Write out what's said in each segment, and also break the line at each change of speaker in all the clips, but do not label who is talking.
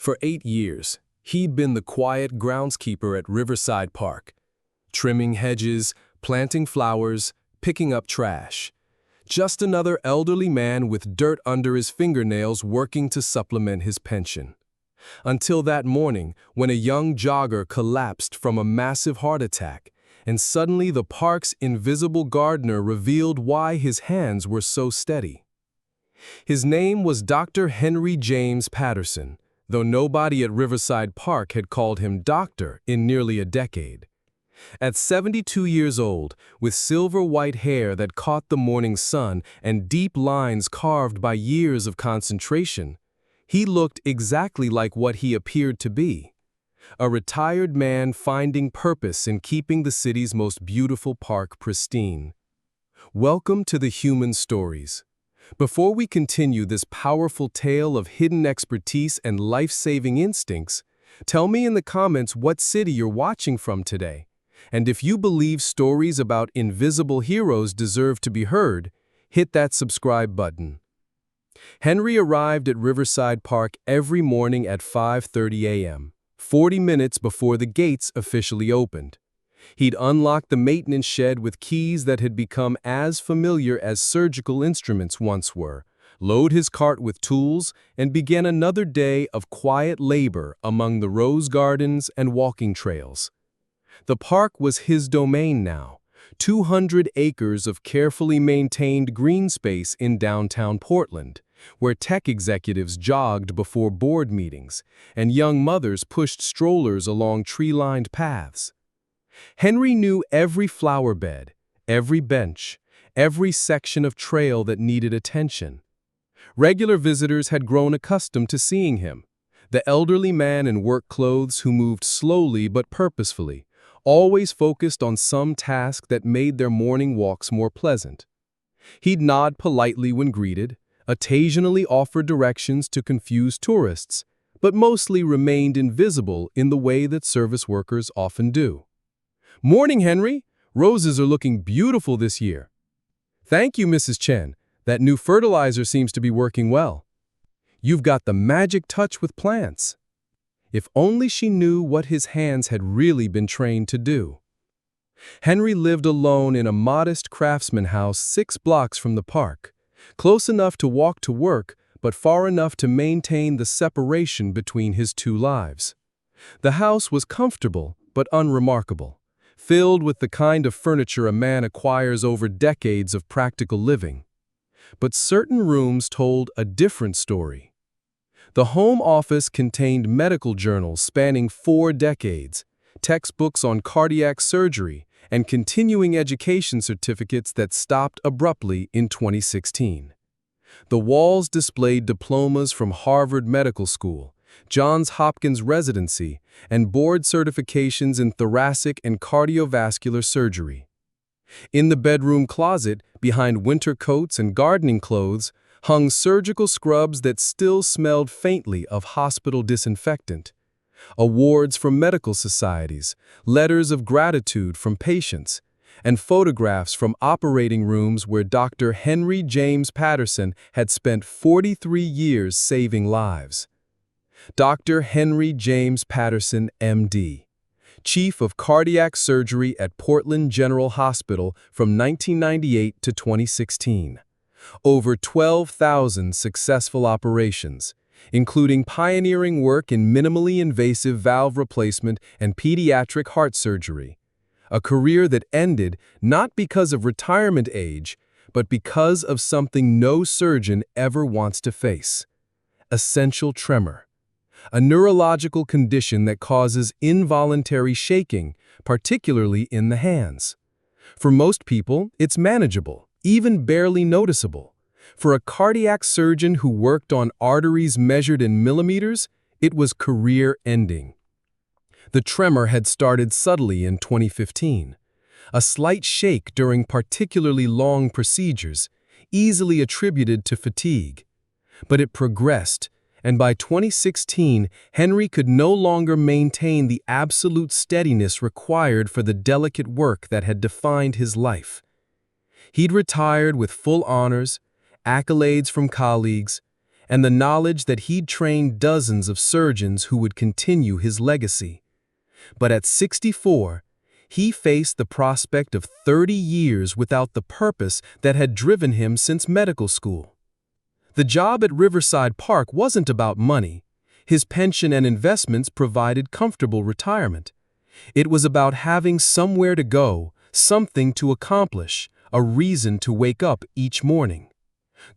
For 8 years, he'd been the quiet groundskeeper at Riverside Park, trimming hedges, planting flowers, picking up trash. Just another elderly man with dirt under his fingernails working to supplement his pension. Until that morning, when a young jogger collapsed from a massive heart attack, and suddenly the park's invisible gardener revealed why his hands were so steady. His name was Dr. Henry James Patterson, though nobody at Riverside Park had called him doctor in nearly a decade. At 72 years old, with silver-white hair that caught the morning sun and deep lines carved by years of concentration, he looked exactly like what he appeared to be. A retired man finding purpose in keeping the city's most beautiful park pristine. Welcome to the Human Stories. Before we continue this powerful tale of hidden expertise and life-saving instincts, tell me in the comments what city you're watching from today. And if you believe stories about invisible heroes deserve to be heard, hit that subscribe button. Henry arrived at Riverside Park every morning at 5:30 a.m., 40 minutes before the gates officially opened. He'd unlock the maintenance shed with keys that had become as familiar as surgical instruments once were, load his cart with tools, and begin another day of quiet labor among the rose gardens and walking trails. The park was his domain now, 200 acres of carefully maintained green space in downtown Portland, where tech executives jogged before board meetings and young mothers pushed strollers along tree-lined paths. Henry knew every flower bed, every bench, every section of trail that needed attention. Regular visitors had grown accustomed to seeing him, the elderly man in work clothes who moved slowly but purposefully, always focused on some task that made their morning walks more pleasant. He'd nod politely when greeted, occasionally offer directions to confused tourists, but mostly remained invisible in the way that service workers often do. "Morning, Henry. Roses are looking beautiful this year." "Thank you, Mrs. Chen. That new fertilizer seems to be working well." "You've got the magic touch with plants." If only she knew what his hands had really been trained to do. Henry lived alone in a modest craftsman house 6 blocks from the park, close enough to walk to work, but far enough to maintain the separation between his two lives. The house was comfortable but unremarkable, filled with the kind of furniture a man acquires over decades of practical living. But certain rooms told a different story. The home office contained medical journals spanning 4 decades, textbooks on cardiac surgery, and continuing education certificates that stopped abruptly in 2016. The walls displayed diplomas from Harvard Medical School, Johns Hopkins residency, and board certifications in thoracic and cardiovascular surgery. In the bedroom closet, behind winter coats and gardening clothes, hung surgical scrubs that still smelled faintly of hospital disinfectant, awards from medical societies, letters of gratitude from patients, and photographs from operating rooms where Dr. Henry James Patterson had spent 43 years saving lives. Dr. Henry James Patterson, M.D., Chief of Cardiac Surgery at Portland General Hospital from 1998 to 2016. Over 12,000 successful operations, including pioneering work in minimally invasive valve replacement and pediatric heart surgery. A career that ended not because of retirement age, but because of something no surgeon ever wants to face: essential tremor, a neurological condition that causes involuntary shaking, particularly in the hands. For most people, it's manageable, even barely noticeable. For a cardiac surgeon who worked on arteries measured in millimeters, it was career-ending. The tremor had started subtly in 2015, a slight shake during particularly long procedures, easily attributed to fatigue. But it progressed, and by 2016, Henry could no longer maintain the absolute steadiness required for the delicate work that had defined his life. He'd retired with full honors, accolades from colleagues, and the knowledge that he'd trained dozens of surgeons who would continue his legacy. But at 64, he faced the prospect of 30 years without the purpose that had driven him since medical school. The job at Riverside Park wasn't about money. His pension and investments provided comfortable retirement. It was about having somewhere to go, something to accomplish, a reason to wake up each morning.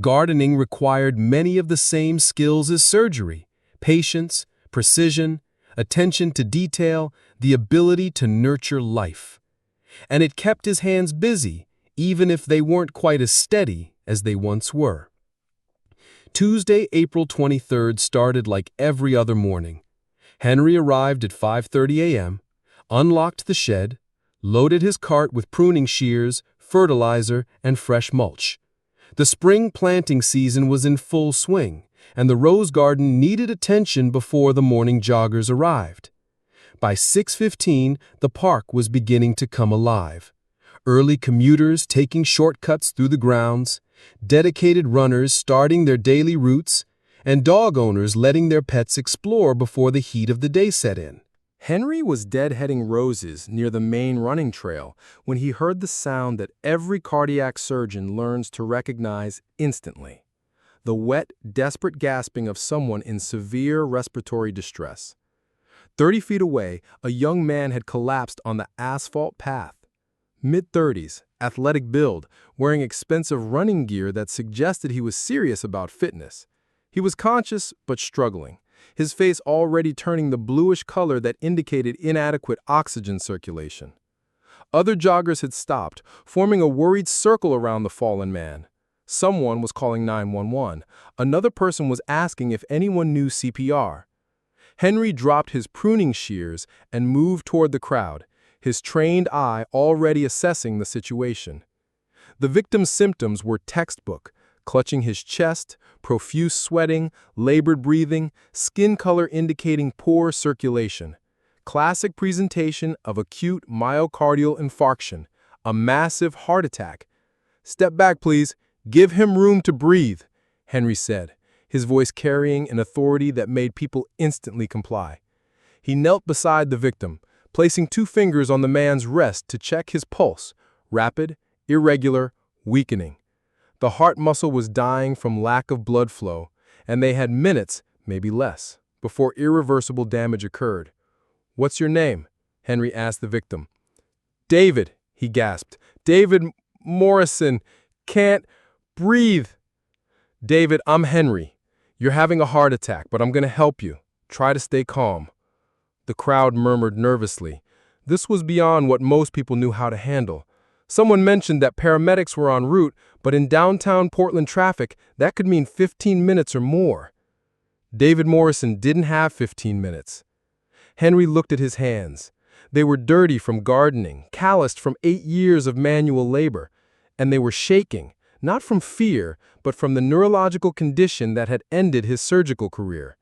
Gardening required many of the same skills as surgery: patience, precision, attention to detail, the ability to nurture life. And it kept his hands busy, even if they weren't quite as steady as they once were. Tuesday, April 23rd started like every other morning. Henry arrived at 5:30 a.m., unlocked the shed, loaded his cart with pruning shears, fertilizer, and fresh mulch. The spring planting season was in full swing, and the rose garden needed attention before the morning joggers arrived. By 6:15, the park was beginning to come alive. Early commuters taking shortcuts through the grounds, dedicated runners starting their daily routes, and dog owners letting their pets explore before the heat of the day set in. Henry was deadheading roses near the main running trail when he heard the sound that every cardiac surgeon learns to recognize instantly: the wet, desperate gasping of someone in severe respiratory distress. 30 feet away, a young man had collapsed on the asphalt path. Mid-30s, athletic build, wearing expensive running gear that suggested he was serious about fitness. He was conscious but struggling, his face already turning the bluish color that indicated inadequate oxygen circulation. Other joggers had stopped, forming a worried circle around the fallen man. Someone was calling 911. Another person was asking if anyone knew CPR. Henry dropped his pruning shears and moved toward the crowd, his trained eye already assessing the situation. The victim's symptoms were textbook: clutching his chest, profuse sweating, labored breathing, skin color indicating poor circulation. Classic presentation of acute myocardial infarction, a massive heart attack. "Step back, please. Give him room to breathe," Henry said, his voice carrying an authority that made people instantly comply. He knelt beside the victim, placing 2 fingers on the man's wrist to check his pulse: rapid, irregular, weakening. The heart muscle was dying from lack of blood flow, and they had minutes, maybe less, before irreversible damage occurred. "What's your name?" Henry asked the victim. "David," he gasped. "David Morrison. Can't breathe." "David, I'm Henry. You're having a heart attack, but I'm going to help you. Try to stay calm." The crowd murmured nervously. This was beyond what most people knew how to handle. Someone mentioned that paramedics were en route, but in downtown Portland traffic, that could mean 15 minutes or more. David Morrison didn't have 15 minutes. Henry looked at his hands. They were dirty from gardening, calloused from 8 years of manual labor, and they were shaking, not from fear, but from the neurological condition that had ended his surgical career.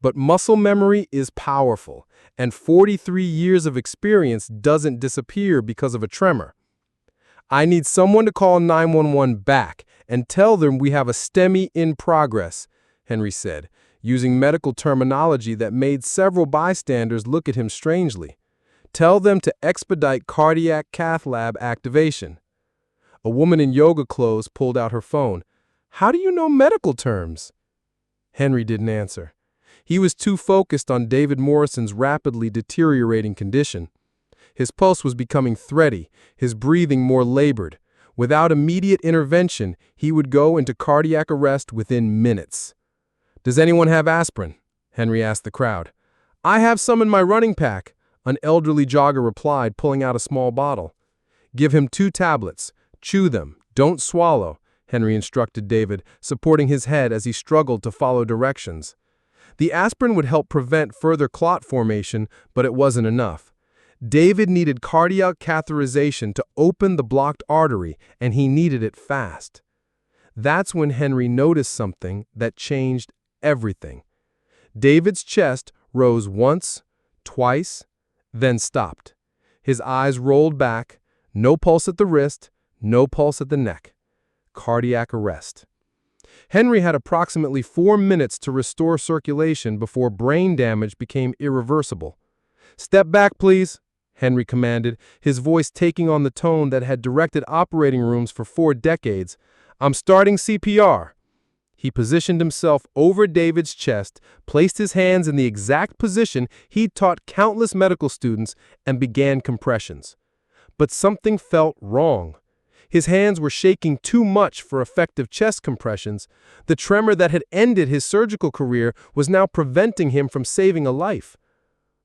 But muscle memory is powerful, and 43 years of experience doesn't disappear because of a tremor. "I need someone to call 911 back and tell them we have a STEMI in progress," Henry said, using medical terminology that made several bystanders look at him strangely. "Tell them to expedite cardiac cath lab activation." A woman in yoga clothes pulled out her phone. "How do you know medical terms?" Henry didn't answer. He was too focused on David Morrison's rapidly deteriorating condition. His pulse was becoming thready, his breathing more labored. Without immediate intervention, he would go into cardiac arrest within minutes. "Does anyone have aspirin?" Henry asked the crowd. "I have some in my running pack," an elderly jogger replied, pulling out a small bottle. "Give him 2 tablets. Chew them. Don't swallow," Henry instructed David, supporting his head as he struggled to follow directions. The aspirin would help prevent further clot formation, but it wasn't enough. David needed cardiac catheterization to open the blocked artery, and he needed it fast. That's when Henry noticed something that changed everything. David's chest rose once, twice, then stopped. His eyes rolled back, no pulse at the wrist, no pulse at the neck. Cardiac arrest. Henry had approximately 4 minutes to restore circulation before brain damage became irreversible. "Step back, please," Henry commanded, his voice taking on the tone that had directed operating rooms for 4 decades. "I'm starting CPR." He positioned himself over David's chest, placed his hands in the exact position he'd taught countless medical students, and began compressions. But something felt wrong. His hands were shaking too much for effective chest compressions. The tremor that had ended his surgical career was now preventing him from saving a life.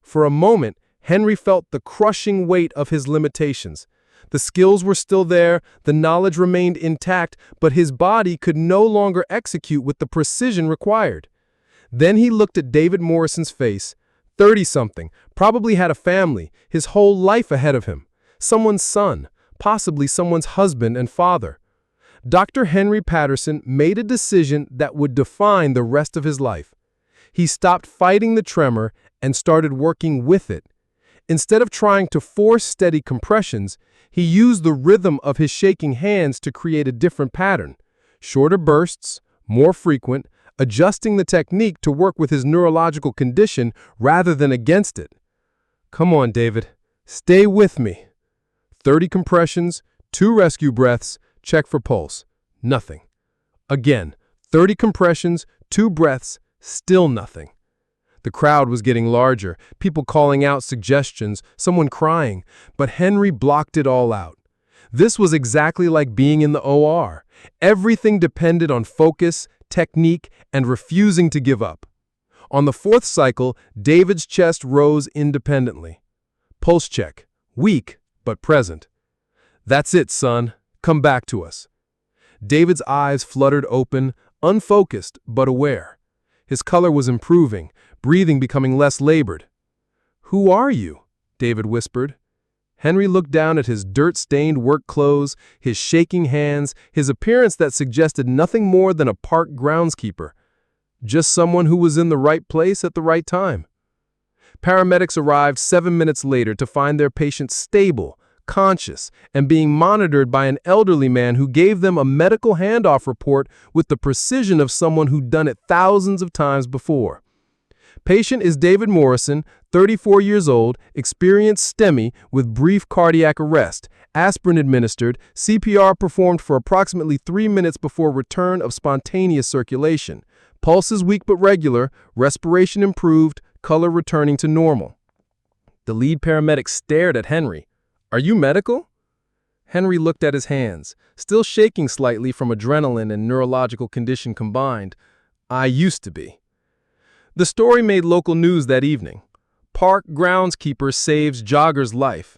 For a moment, Henry felt the crushing weight of his limitations. The skills were still there, the knowledge remained intact, but his body could no longer execute with the precision required. Then he looked at David Morrison's face, 30-something, probably had a family, his whole life ahead of him. Someone's son, possibly someone's husband and father. Dr. Henry Patterson made a decision that would define the rest of his life. He stopped fighting the tremor and started working with it. Instead of trying to force steady compressions, he used the rhythm of his shaking hands to create a different pattern. Shorter bursts, more frequent, adjusting the technique to work with his neurological condition rather than against it. "Come on, David. Stay with me." 30 compressions, 2 rescue breaths, check for pulse. Nothing. Again, 30 compressions, 2 breaths, still nothing. The crowd was getting larger, people calling out suggestions, someone crying, but Henry blocked it all out. This was exactly like being in the OR. Everything depended on focus, technique, and refusing to give up. On the 4th cycle, David's chest rose independently. Pulse check. Weak, but present. "That's it, son. Come back to us." David's eyes fluttered open, unfocused, but aware. His color was improving, breathing becoming less labored. "Who are you?" David whispered. Henry looked down at his dirt-stained work clothes, his shaking hands, his appearance that suggested nothing more than a park groundskeeper. Just someone who was in the right place at the right time. Paramedics arrived 7 minutes later to find their patient stable, conscious, and being monitored by an elderly man who gave them a medical handoff report with the precision of someone who'd done it thousands of times before. Patient is David Morrison, 34 years old, experienced STEMI with brief cardiac arrest, aspirin administered, CPR performed for approximately 3 minutes before return of spontaneous circulation. Pulse is weak but regular, respiration improved, color returning to normal. The lead paramedic stared at Henry. "Are you medical?" Henry looked at his hands, still shaking slightly from adrenaline and neurological condition combined. "I used to be." The story made local news that evening. Park groundskeeper saves jogger's life.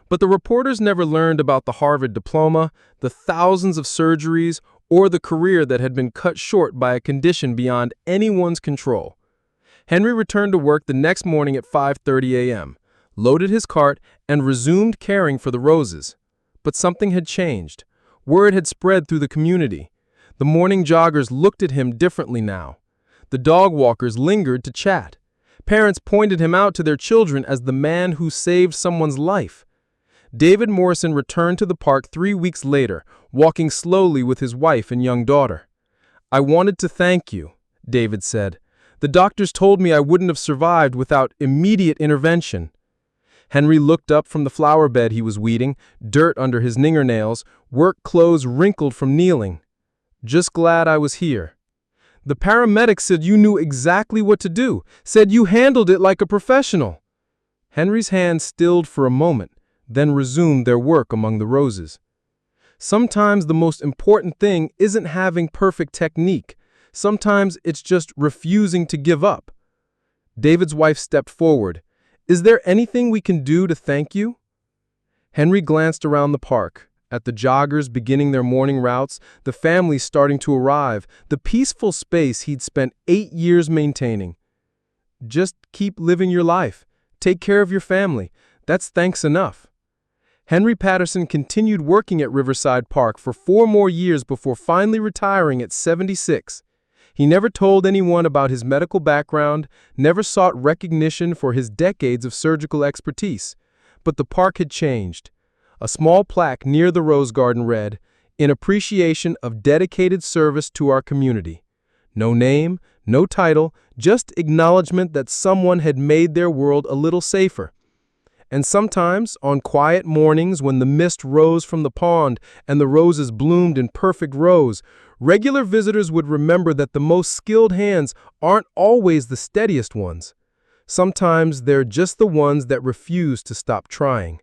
But the reporters never learned about the Harvard diploma, the thousands of surgeries, or the career that had been cut short by a condition beyond anyone's control. Henry returned to work the next morning at 5:30 a.m., loaded his cart, and resumed caring for the roses. But something had changed. Word had spread through the community. The morning joggers looked at him differently now. The dog walkers lingered to chat. Parents pointed him out to their children as the man who saved someone's life. David Morrison returned to the park 3 weeks later, walking slowly with his wife and young daughter. "I wanted to thank you," David said. "The doctors told me I wouldn't have survived without immediate intervention." Henry looked up from the flower bed he was weeding, dirt under his fingernails, work clothes wrinkled from kneeling. "Just glad I was here." "The paramedics said you knew exactly what to do, said you handled it like a professional." Henry's hands stilled for a moment, then resumed their work among the roses. Sometimes the most important thing isn't having perfect technique. Sometimes it's just refusing to give up. David's wife stepped forward. "Is there anything we can do to thank you?" Henry glanced around the park, at the joggers beginning their morning routes, the families starting to arrive, the peaceful space he'd spent 8 years maintaining. "Just keep living your life. Take care of your family. That's thanks enough." Henry Patterson continued working at Riverside Park for 4 more years before finally retiring at 76. He never told anyone about his medical background, never sought recognition for his decades of surgical expertise. But the park had changed. A small plaque near the rose garden read, in appreciation of dedicated service to our community. No name, no title, just acknowledgement that someone had made their world a little safer. And sometimes, on quiet mornings when the mist rose from the pond and the roses bloomed in perfect rows, regular visitors would remember that the most skilled hands aren't always the steadiest ones. Sometimes they're just the ones that refuse to stop trying.